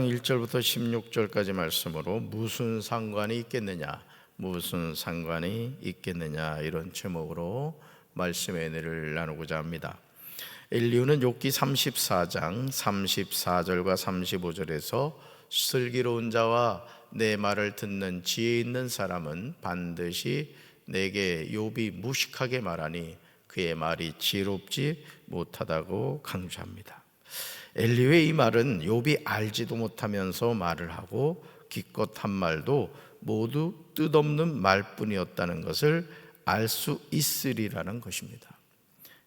1절부터 16절까지 말씀으로 무슨 상관이 있겠느냐, 무슨 상관이 있겠느냐, 이런 제목으로 말씀의 은혜를 나누고자 합니다. 엘리후는 욥기 34장 34절과 35절에서 슬기로운 자와 내 말을 듣는 지혜 있는 사람은 반드시 내게 욥이 무식하게 말하니 그의 말이 지혜롭지 못하다고 강조합니다. 엘리후의 이 말은 욥이 알지도 못하면서 말을 하고 기껏 한 말도 모두 뜻없는 말뿐이었다는 것을 알 수 있으리라는 것입니다.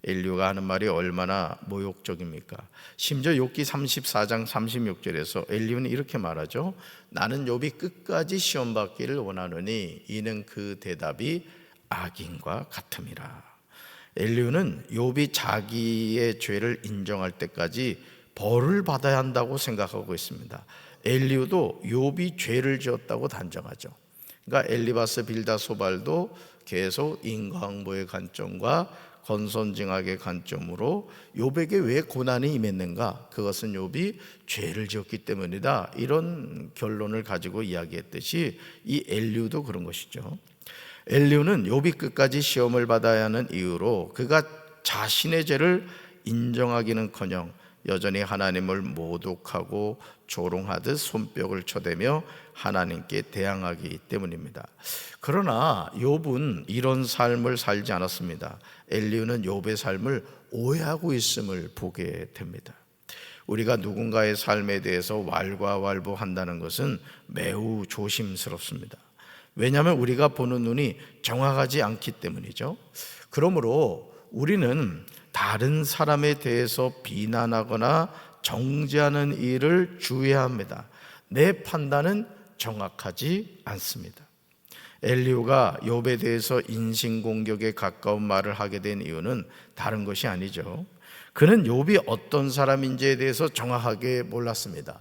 엘리후가 하는 말이 얼마나 모욕적입니까? 심지어 욥기 34장 36절에서 엘리후는 이렇게 말하죠. 나는 욥이 끝까지 시험받기를 원하노니 이는 그 대답이 악인과 같음이라. 엘리후는 욥이 자기의 죄를 인정할 때까지 벌을 받아야 한다고 생각하고 있습니다. 엘리후도 욥이 죄를 지었다고 단정하죠. 그러니까 엘리바스 빌다소발도 계속 인과응보의 관점과 권선징악의 관점으로 욥에게 왜 고난이 임했는가? 그것은 욥이 죄를 지었기 때문이다, 이런 결론을 가지고 이야기했듯이 이 엘리후도 그런 것이죠. 엘리후는 욥이 끝까지 시험을 받아야 하는 이유로 그가 자신의 죄를 인정하기는커녕 여전히 하나님을 모독하고 조롱하듯 손뼉을 쳐대며 하나님께 대항하기 때문입니다. 그러나 욥은 이런 삶을 살지 않았습니다. 엘리후는 욥의 삶을 오해하고 있음을 보게 됩니다. 우리가 누군가의 삶에 대해서 왈가왈부한다는 것은 매우 조심스럽습니다. 왜냐하면 우리가 보는 눈이 정확하지 않기 때문이죠. 그러므로 우리는 다른 사람에 대해서 비난하거나 정죄하는 일을 주의해야 합니다. 내 판단은 정확하지 않습니다. 엘리후가 욥에 대해서 인신공격에 가까운 말을 하게 된 이유는 다른 것이 아니죠. 그는 욥이 어떤 사람인지에 대해서 정확하게 몰랐습니다.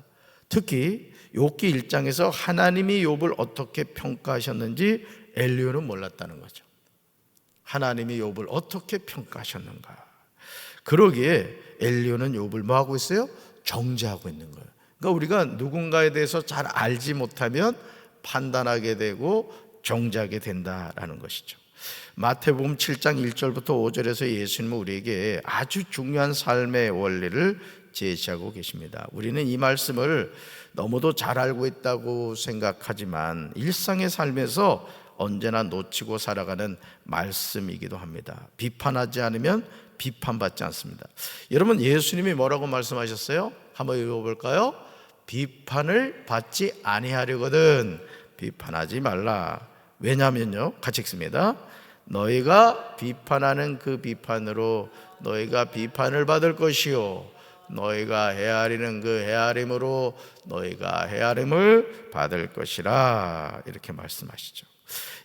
특히 욥기 1장에서 하나님이 욥을 어떻게 평가하셨는지 엘리후는 몰랐다는 거죠. 하나님이 욥을 어떻게 평가하셨는가? 그러기에 엘리후는 욥을 뭐 하고 있어요? 정죄하고 있는 거예요. 그러니까 우리가 누군가에 대해서 잘 알지 못하면 판단하게 되고 정죄하게 된다라는 것이죠. 마태복음 7장 1절부터 5절에서 예수님은 우리에게 아주 중요한 삶의 원리를 제시하고 계십니다. 우리는 이 말씀을 너무도 잘 알고 있다고 생각하지만 일상의 삶에서 언제나 놓치고 살아가는 말씀이기도 합니다. 비판하지 않으면 비판받지 않습니다. 여러분, 예수님이 뭐라고 말씀하셨어요? 한번 읽어볼까요? 비판을 받지 아니하려거든 비판하지 말라. 왜냐하면요, 같이 읽습니다. 너희가 비판하는 그 비판으로 너희가 비판을 받을 것이요 너희가 헤아리는 그 헤아림으로 너희가 헤아림을 받을 것이라, 이렇게 말씀하시죠.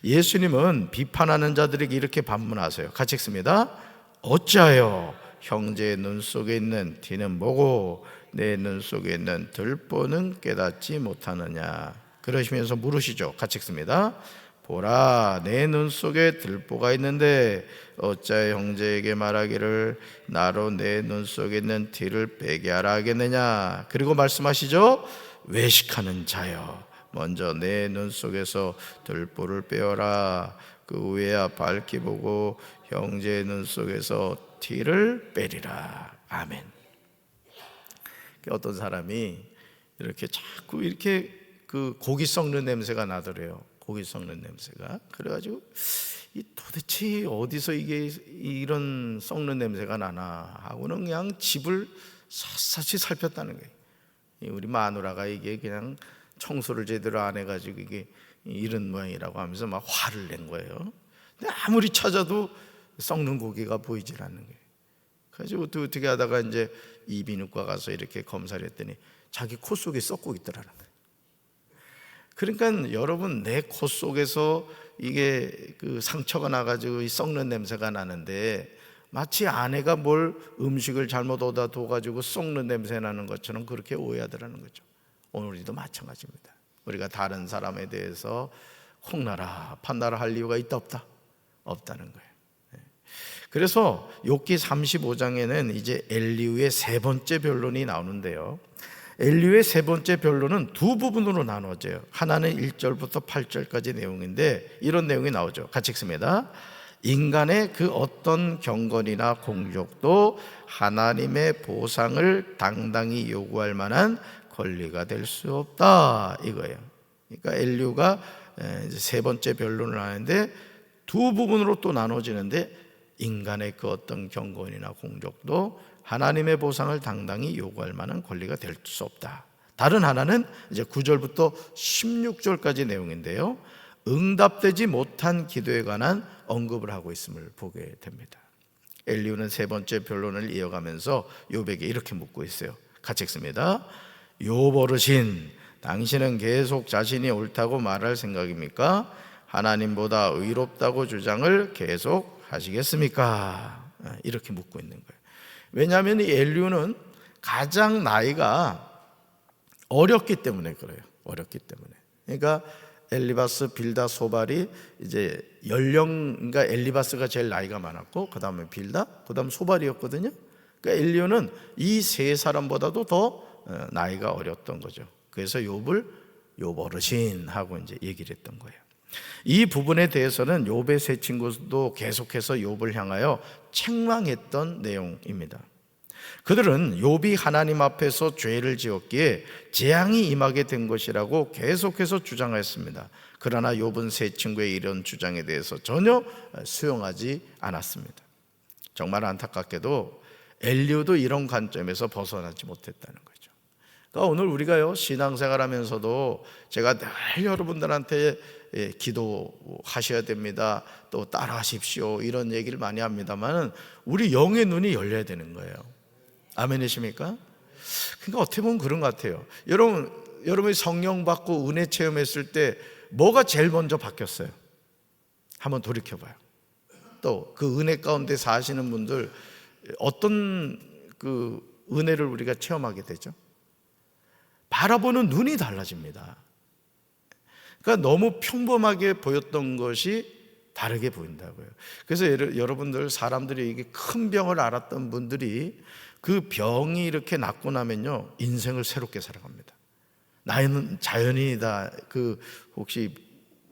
예수님은 비판하는 자들에게 이렇게 반문하세요. 같이 읽습니다. 어찌하여 형제의 눈 속에 있는 티는 보고 내 눈 속에 있는 들보는 깨닫지 못하느냐. 그러시면서 물으시죠. 같이 읽습니다. 보라, 내 눈 속에 들보가 있는데 어찌하여 형제에게 말하기를 나로 내 눈 속에 있는 티를 빼게 하라 하겠느냐. 그리고 말씀하시죠. 외식하는 자여, 먼저 내 눈 속에서 들보를 빼어라. 그 후에야 밝히 보고 형제의 눈 속에서 티를 빼리라. 아멘. 어떤 사람이 이렇게 자꾸 이렇게 그 고기 썩는 냄새가 나더래요. 고기 썩는 냄새가. 그래가지고 도대체 어디서 이게 이런 썩는 냄새가 나나 하고는 그냥 집을 샅샅이 살폈다는 거예요. 우리 마누라가 이게 그냥 청소를 제대로 안 해가지고 이게 이런 모양이라고 하면서 막 화를 낸 거예요. 근데 아무리 찾아도 썩는 고기가 보이질 않는 거예요. 그래서 어떻게 하다가 이제 이비인후과 가서 이렇게 검사를 했더니 자기 코 속에 썩고 있더라는 거예요. 그러니까 여러분, 내 코 속에서 이게 그 상처가 나가지고 이 썩는 냄새가 나는데 마치 아내가 뭘 음식을 잘못 얻어 둬가지고 썩는 냄새 나는 것처럼 그렇게 오해하더라는 거죠. 오늘 우리도 마찬가지입니다. 우리가 다른 사람에 대해서 콩나라 판나라 할 이유가 있다 없다? 없다는 거예요. 그래서 욥기 35장에는 이제 엘리후의 세 번째 변론이 나오는데요, 엘리후의 세 번째 변론은 두 부분으로 나눠져요. 하나는 1절부터 8절까지 내용인데 이런 내용이 나오죠. 같이 읽습니다. 인간의 그 어떤 경건이나 공적도 하나님의 보상을 당당히 요구할 만한 권리가 될 수 없다, 이거예요. 그러니까 엘리후가 세 번째 변론을 하는데 두 부분으로 또 나눠지는데, 인간의 그 어떤 경건이나 공적도 하나님의 보상을 당당히 요구할 만한 권리가 될 수 없다. 다른 하나는 이제 9절부터 16절까지 내용인데요, 응답되지 못한 기도에 관한 언급을 하고 있음을 보게 됩니다. 엘리후는 세 번째 변론을 이어가면서 욥에게 이렇게 묻고 있어요. 같이 읽습니다. 욥 어르신, 당신은 계속 자신이 옳다고 말할 생각입니까? 하나님보다 의롭다고 주장을 계속 하시겠습니까? 이렇게 묻고 있는 거예요. 왜냐하면 이 엘리후는 가장 나이가 어렸기 때문에 그래요. 어렸기 때문에. 그러니까 엘리바스, 빌다, 소발이 이제 그러니까 엘리바스가 제일 나이가 많았고, 그 다음에 빌다, 그 다음 소발이었거든요. 그러니까 엘리후는 이 세 사람보다도 더 나이가 어렸던 거죠. 그래서 욥 어르신 하고 이제 얘기를 했던 거예요. 이 부분에 대해서는 욥의 세 친구도 계속해서 욥을 향하여 책망했던 내용입니다. 그들은 욥이 하나님 앞에서 죄를 지었기에 재앙이 임하게 된 것이라고 계속해서 주장했습니다. 그러나 욥은 세 친구의 이런 주장에 대해서 전혀 수용하지 않았습니다. 정말 안타깝게도 엘리후도 이런 관점에서 벗어나지 못했다는 거죠. 그러니까 오늘 우리가요, 신앙생활하면서도 제가 늘 여러분들한테 기도하셔야 됩니다, 또 따라하십시오, 이런 얘기를 많이 합니다만 우리 영의 눈이 열려야 되는 거예요. 아멘이십니까? 그러니까 어떻게 보면 그런 것 같아요. 여러분이 성령 받고 은혜 체험했을 때 뭐가 제일 먼저 바뀌었어요? 한번 돌이켜봐요. 또 그 은혜 가운데 사시는 분들 어떤 그 은혜를 우리가 체험하게 되죠? 바라보는 눈이 달라집니다. 그러니까 너무 평범하게 보였던 것이 다르게 보인다고요. 그래서 여러분들, 사람들이 이게 큰 병을 앓았던 분들이 그 병이 이렇게 낫고 나면요, 인생을 새롭게 살아갑니다. 나는 자연인이다. 혹시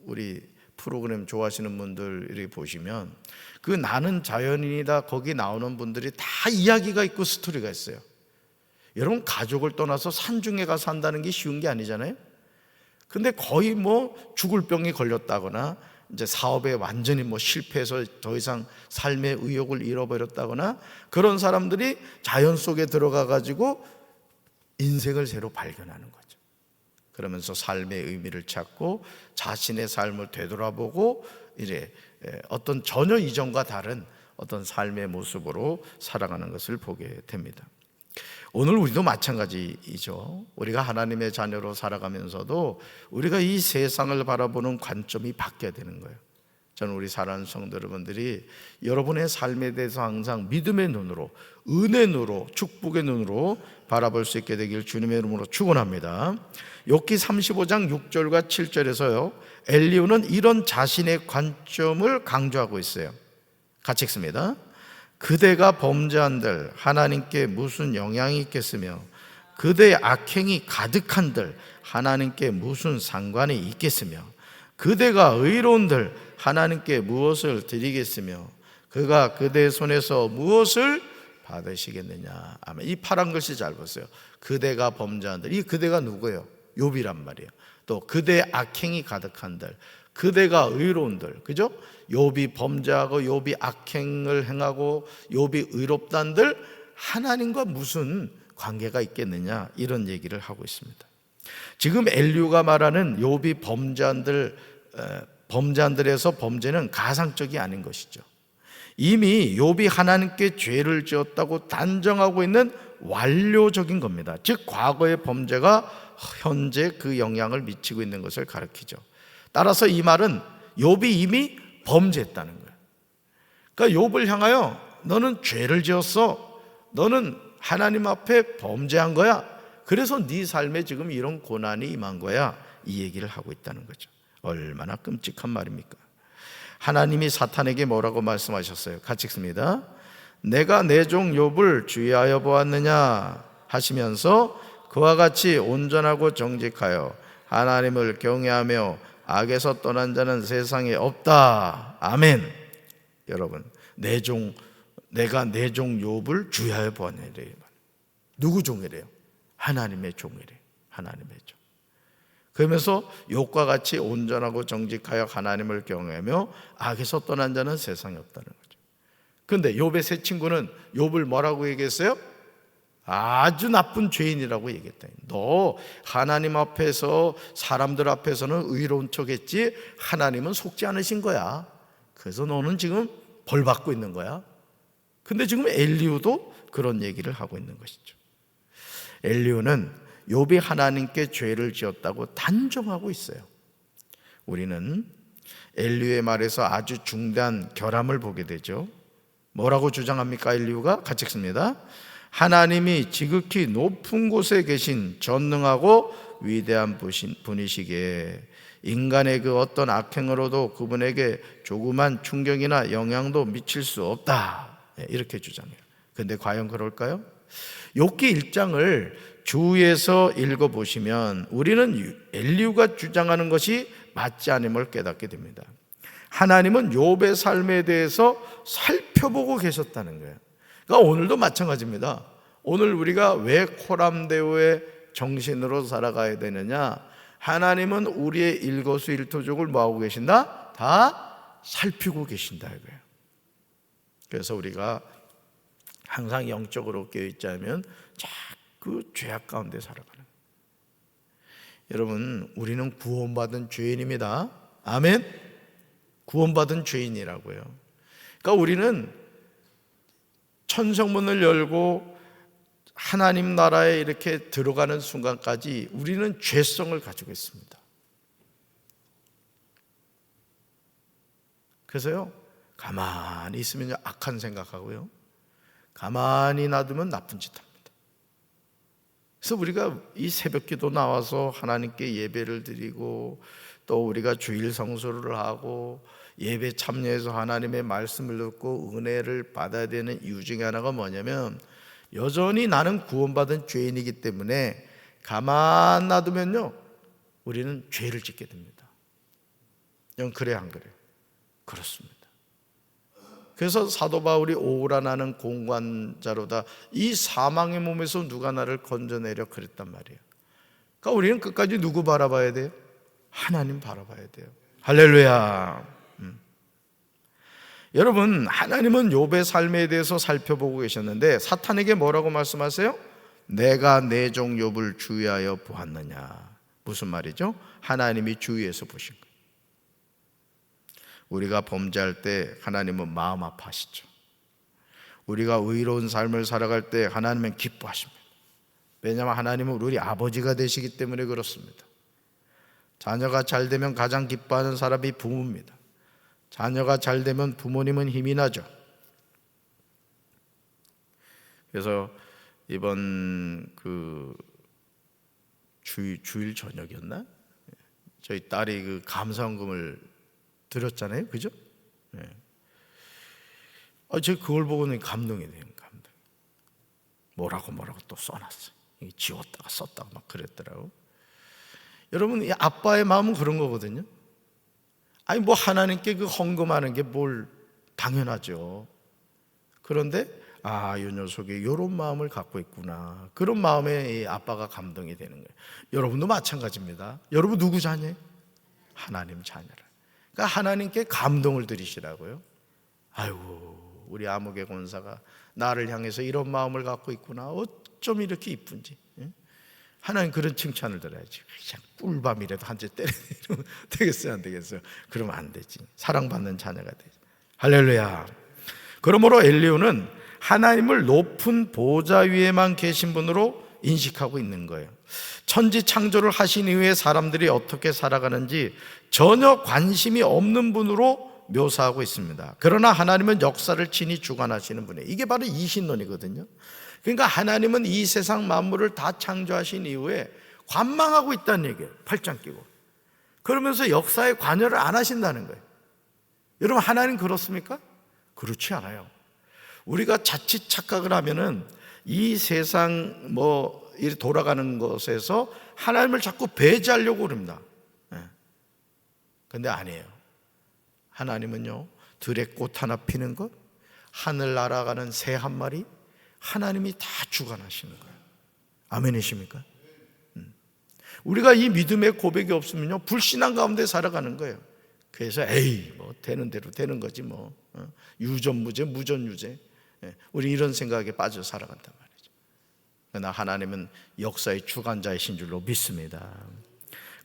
우리 프로그램 좋아하시는 분들 이렇게 보시면 그 나는 자연인이다 거기 나오는 분들이 다 이야기가 있고 스토리가 있어요. 여러분, 가족을 떠나서 산중에 가서 산다는 게 쉬운 게 아니잖아요. 근데 거의 죽을 병이 걸렸다거나 이제 사업에 완전히 실패해서 더 이상 삶의 의욕을 잃어버렸다거나, 그런 사람들이 자연 속에 들어가 가지고 인생을 새로 발견하는 거죠. 그러면서 삶의 의미를 찾고 자신의 삶을 되돌아보고 이제 어떤 전혀 이전과 다른 어떤 삶의 모습으로 살아가는 것을 보게 됩니다. 오늘 우리도 마찬가지이죠. 우리가 하나님의 자녀로 살아가면서도 우리가 이 세상을 바라보는 관점이 바뀌어야 되는 거예요. 저는 우리 사랑하는 성도 여러분들이 여러분의 삶에 대해서 항상 믿음의 눈으로, 은혜의 눈으로, 축복의 눈으로 바라볼 수 있게 되길 주님의 이름으로 축원합니다. 욥기 35장 6절과 7절에서요, 엘리후는 이런 자신의 관점을 강조하고 있어요. 같이 읽습니다. 그대가 범죄한들 하나님께 무슨 영향이 있겠으며 그대의 악행이 가득한들 하나님께 무슨 상관이 있겠으며 그대가 의로운들 하나님께 무엇을 드리겠으며 그가 그대의 손에서 무엇을 받으시겠느냐. 아멘. 이 파란 글씨 잘 보세요. 그대가 범죄한들, 이 그대가 누구예요? 욥이란 말이에요. 또 그대의 악행이 가득한들, 그대가 의로운들, 그죠? 욥이 범죄하고 욥이 악행을 행하고 욥이 의롭단들 하나님과 무슨 관계가 있겠느냐, 이런 얘기를 하고 있습니다. 지금 엘리후가 말하는 욥이 범죄한들에서 범죄는 가상적이 아닌 것이죠. 이미 욥이 하나님께 죄를 지었다고 단정하고 있는 완료적인 겁니다. 즉 과거의 범죄가 현재 그 영향을 미치고 있는 것을 가리키죠. 따라서 이 말은 욥이 이미 범죄했다는 거예요. 그러니까 욥을 향하여 너는 죄를 지었어, 너는 하나님 앞에 범죄한 거야, 그래서 네 삶에 지금 이런 고난이 임한 거야, 이 얘기를 하고 있다는 거죠. 얼마나 끔찍한 말입니까? 하나님이 사탄에게 뭐라고 말씀하셨어요? 같이 읽습니다. 내가 내 종 욥을 주의하여 보았느냐 하시면서 그와 같이 온전하고 정직하여 하나님을 경외하며 악에서 떠난 자는 세상에 없다. 아멘. 여러분, 내가 내 종 욥을 주의하여 보았느니라. 누구 종이래요? 하나님의 종이래요. 하나님의 종. 그러면서 욥과 같이 온전하고 정직하여 하나님을 경외하며 악에서 떠난 자는 세상에 없다는 거죠. 그런데 욥의 세 친구는 욥을 뭐라고 얘기했어요? 아주 나쁜 죄인이라고 얘기했다. 너 하나님 앞에서, 사람들 앞에서는 의로운 척했지 하나님은 속지 않으신 거야. 그래서 너는 지금 벌 받고 있는 거야. 근데 지금 엘리후도 그런 얘기를 하고 있는 것이죠. 엘리후는 욥이 하나님께 죄를 지었다고 단정하고 있어요. 우리는 엘리후의 말에서 아주 중대한 결함을 보게 되죠. 뭐라고 주장합니까? 엘리후가 같이 읽습니다. 하나님이 지극히 높은 곳에 계신 전능하고 위대한 분이시기에 인간의 그 어떤 악행으로도 그분에게 조그만 충격이나 영향도 미칠 수 없다. 이렇게 주장해요. 그런데 과연 그럴까요? 욥기 1장을 주위에서 읽어보시면 우리는 엘리후가 주장하는 것이 맞지 않음을 깨닫게 됩니다. 하나님은 욥의 삶에 대해서 살펴보고 계셨다는 거예요. 그러니까 오늘도 마찬가지입니다. 오늘 우리가 왜 코람데오의 정신으로 살아가야 되느냐? 하나님은 우리의 일거수일투족을 뭐하고 계신다? 다 살피고 계신다 이거예요. 그래서 우리가 항상 영적으로 깨어있자면 자꾸 죄악 가운데 살아가는 거예요. 여러분, 우리는 구원받은 죄인입니다. 아멘. 구원받은 죄인이라고요. 그러니까 우리는 천성문을 열고 하나님 나라에 이렇게 들어가는 순간까지 우리는 죄성을 가지고 있습니다. 그래서요, 가만히 있으면 악한 생각하고요, 가만히 놔두면 나쁜 짓 합니다. 그래서 우리가 이 새벽기도 나와서 하나님께 예배를 드리고 또 우리가 주일 성수를 하고 예배 참여해서 하나님의 말씀을 듣고 은혜를 받아야 되는 이유 중에 하나가 뭐냐면, 여전히 나는 구원받은 죄인이기 때문에 가만 놔두면요 우리는 죄를 짓게 됩니다. 여러분, 그래요 안 그래요? 그렇습니다. 그래서 사도 바울이 오라 나는 공관자로다, 이 사망의 몸에서 누가 나를 건져내려 그랬단 말이에요. 그러니까 우리는 끝까지 누구 바라봐야 돼요? 하나님 바라봐야 돼요. 할렐루야. 여러분, 하나님은 욥의 삶에 대해서 살펴보고 계셨는데 사탄에게 뭐라고 말씀하세요? 내가 내 종 욥을 주의하여 보았느냐. 무슨 말이죠? 하나님이 주위에서 보신 거예요. 우리가 범죄할 때 하나님은 마음 아파하시죠. 우리가 의로운 삶을 살아갈 때 하나님은 기뻐하십니다. 왜냐하면 하나님은 우리 아버지가 되시기 때문에 그렇습니다. 자녀가 잘 되면 가장 기뻐하는 사람이 부모입니다. 자녀가 잘 되면 부모님은 힘이 나죠. 그래서 이번 그 주일 저녁이었나? 저희 딸이 그 감사원금을 드렸잖아요, 그죠? 네. 제가 그걸 보고는 감동이 돼요, 감동. 뭐라고 또 써놨어. 지웠다가 썼다가 막 그랬더라고. 여러분, 이 아빠의 마음은 그런 거거든요. 아니 뭐 하나님께 그 헌금하는 게 뭘 당연하죠. 그런데 이 녀석이 이런 마음을 갖고 있구나, 그런 마음에 이 아빠가 감동이 되는 거예요. 여러분도 마찬가지입니다. 여러분 누구 자녀예요? 하나님 자녀라. 그러니까 하나님께 감동을 드리시라고요. 아이고, 우리 아무개 권사가 나를 향해서 이런 마음을 갖고 있구나, 어쩜 이렇게 이쁜지. 하나님 그런 칭찬을 들어야지. 그냥 꿀밤이라도 한 대 때리면 되겠어요, 안 되겠어요? 그러면 안 되지. 사랑받는 자녀가 되지. 할렐루야. 그러므로 엘리후는 하나님을 높은 보좌 위에만 계신 분으로 인식하고 있는 거예요. 천지 창조를 하신 이후에 사람들이 어떻게 살아가는지 전혀 관심이 없는 분으로 묘사하고 있습니다. 그러나 하나님은 역사를 친히 주관하시는 분이에요. 이게 바로 이신론이거든요. 그러니까 하나님은 이 세상 만물을 다 창조하신 이후에 관망하고 있다는 얘기예요. 팔짱 끼고. 그러면서 역사에 관여를 안 하신다는 거예요. 여러분, 하나님 그렇습니까? 그렇지 않아요. 우리가 자칫 착각을 하면은 이 세상 이 돌아가는 것에서 하나님을 자꾸 배제하려고 그럽니다. 근데 아니에요. 하나님은요, 들에 꽃 하나 피는 것, 하늘 날아가는 새 한 마리, 하나님이 다 주관하시는 거예요. 아멘이십니까? 우리가 이 믿음의 고백이 없으면요, 불신앙 가운데 살아가는 거예요. 그래서 에이, 뭐 되는 대로 되는 거지 뭐, 유전무죄, 무전유죄, 우리 이런 생각에 빠져 살아간단 말이죠. 그러나 하나님은 역사의 주관자이신 줄로 믿습니다.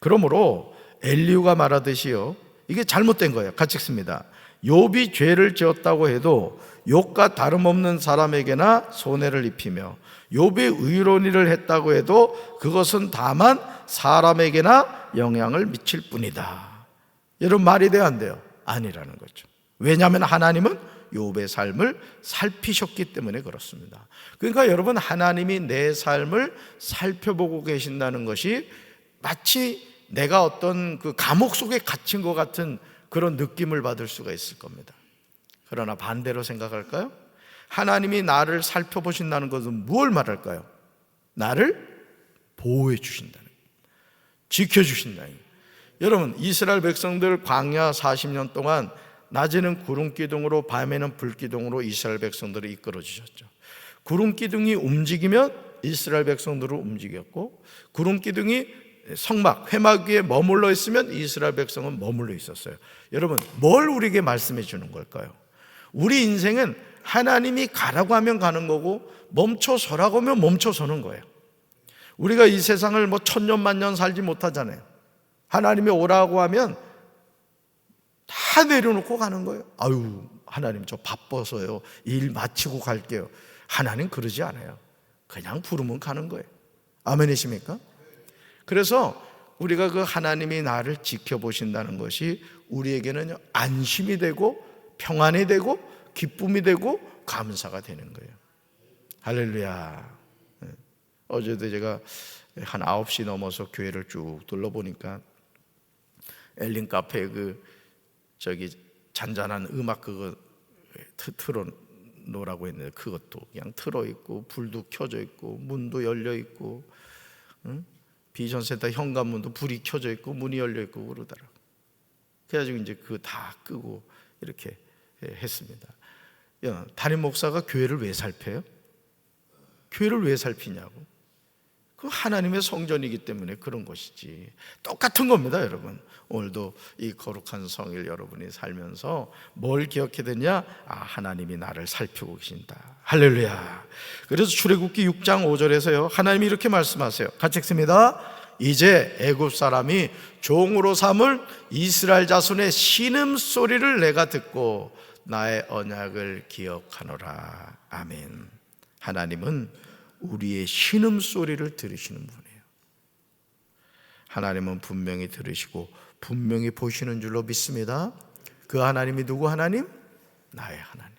그러므로 엘리후가 말하듯이요, 이게 잘못된 거예요. 같이 읽습니다. 욥이 죄를 지었다고 해도 욥과 다름없는 사람에게나 손해를 입히며 욥이 의로운 일을 했다고 해도 그것은 다만 사람에게나 영향을 미칠 뿐이다. 여러분, 말이 돼요, 안 돼요? 아니라는 거죠. 왜냐하면 하나님은 욥의 삶을 살피셨기 때문에 그렇습니다. 그러니까 여러분, 하나님이 내 삶을 살펴보고 계신다는 것이 마치 내가 어떤 그 감옥 속에 갇힌 것 같은 그런 느낌을 받을 수가 있을 겁니다. 그러나 반대로 생각할까요? 하나님이 나를 살펴보신다는 것은 무엇을 말할까요? 나를 보호해 주신다는, 지켜주신다는. 여러분, 이스라엘 백성들 광야 40년 동안 낮에는 구름 기둥으로 밤에는 불 기둥으로 이스라엘 백성들을 이끌어 주셨죠. 구름 기둥이 움직이면 이스라엘 백성들을 움직였고, 구름 기둥이 성막, 회막 위에 머물러 있으면 이스라엘 백성은 머물러 있었어요. 여러분, 뭘 우리에게 말씀해 주는 걸까요? 우리 인생은 하나님이 가라고 하면 가는 거고 멈춰서라고 하면 멈춰서는 거예요. 우리가 이 세상을 뭐 천년 만년 살지 못하잖아요. 하나님이 오라고 하면 다 내려놓고 가는 거예요. 아유, 하나님 저 바빠서요, 일 마치고 갈게요. 하나님 그러지 않아요. 그냥 부르면 가는 거예요. 아멘이십니까? 그래서 우리가 그 하나님이 나를 지켜보신다는 것이 우리에게는 안심이 되고 평안이 되고 기쁨이 되고 감사가 되는 거예요. 할렐루야. 어제도 제가 한 9시 넘어서 교회를 쭉 둘러보니까 엘린 카페에 저기 잔잔한 음악 그거 틀어 놓으라고 했는데 그것도 그냥 틀어 있고 불도 켜져 있고 문도 열려 있고, 비전센터 현관문도 불이 켜져 있고 문이 열려 있고 그러더라고요. 그래가지고 이제 그거 다 끄고 이렇게 했습니다. 담임 목사가 교회를 왜 살펴요? 교회를 왜 살피냐고? 그 하나님의 성전이기 때문에 그런 것이지. 똑같은 겁니다, 여러분. 오늘도 이 거룩한 성일 여러분이 살면서 뭘 기억해야 되냐? 하나님이 나를 살피고 계신다. 할렐루야. 그래서 출애굽기 6장 5절에서요, 하나님이 이렇게 말씀하세요. 같이 읽습니다. 이제 애굽 사람이 종으로 삼을 이스라엘 자손의 신음소리를 내가 듣고 나의 언약을 기억하노라. 아멘. 하나님은 우리의 신음소리를 들으시는 분이에요. 하나님은 분명히 들으시고 분명히 보시는 줄로 믿습니다. 그 하나님이 누구 하나님? 나의 하나님,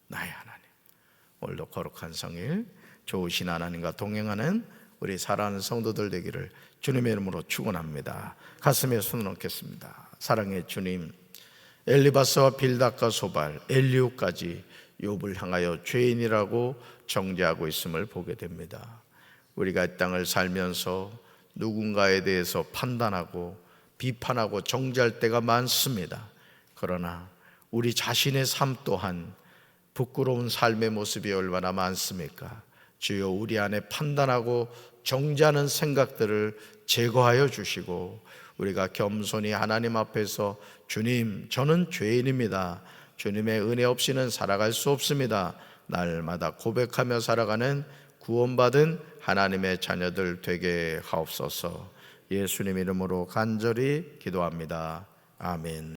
나의 하나님. 오늘도 거룩한 성일 좋으신 하나님과 동행하는 우리 사랑하는 성도들 되기를 주님의 이름으로 축원합니다. 가슴에 손을 얹겠습니다. 사랑의 주님, 엘리바스와 빌닷과 소발, 엘리후까지 욥을 향하여 죄인이라고 정죄하고 있음을 보게 됩니다. 우리가 이 땅을 살면서 누군가에 대해서 판단하고 비판하고 정죄할 때가 많습니다. 그러나 우리 자신의 삶 또한 부끄러운 삶의 모습이 얼마나 많습니까? 주여, 우리 안에 판단하고 정죄하는 생각들을 제거하여 주시고 우리가 겸손히 하나님 앞에서 주님, 저는 죄인입니다. 주님의 은혜 없이는 살아갈 수 없습니다. 날마다 고백하며 살아가는 구원받은 하나님의 자녀들 되게 하옵소서. 예수님 이름으로 간절히 기도합니다. 아멘.